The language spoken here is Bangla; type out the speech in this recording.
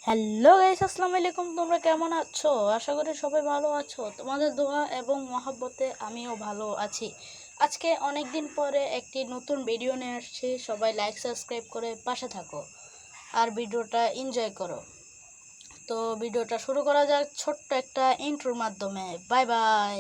হ্যালো গাইস, আসসালামু আলাইকুম। তোমরা কেমন আছো? আশা করি সবাই ভালো আছো। তোমাদের দোয়া এবং মহাব্বতে আমিও ভালো আছি। আজকে অনেক দিন পরে একটি নতুন ভিডিও নিয়ে আসছি। সবাই লাইক সাবস্ক্রাইব করে পাশে থাকো আর ভিডিওটা এনজয় করো। তো ভিডিওটা শুরু করা যাক ছোট্ট একটা ইন্ট্রোর মাধ্যমে। Bye bye.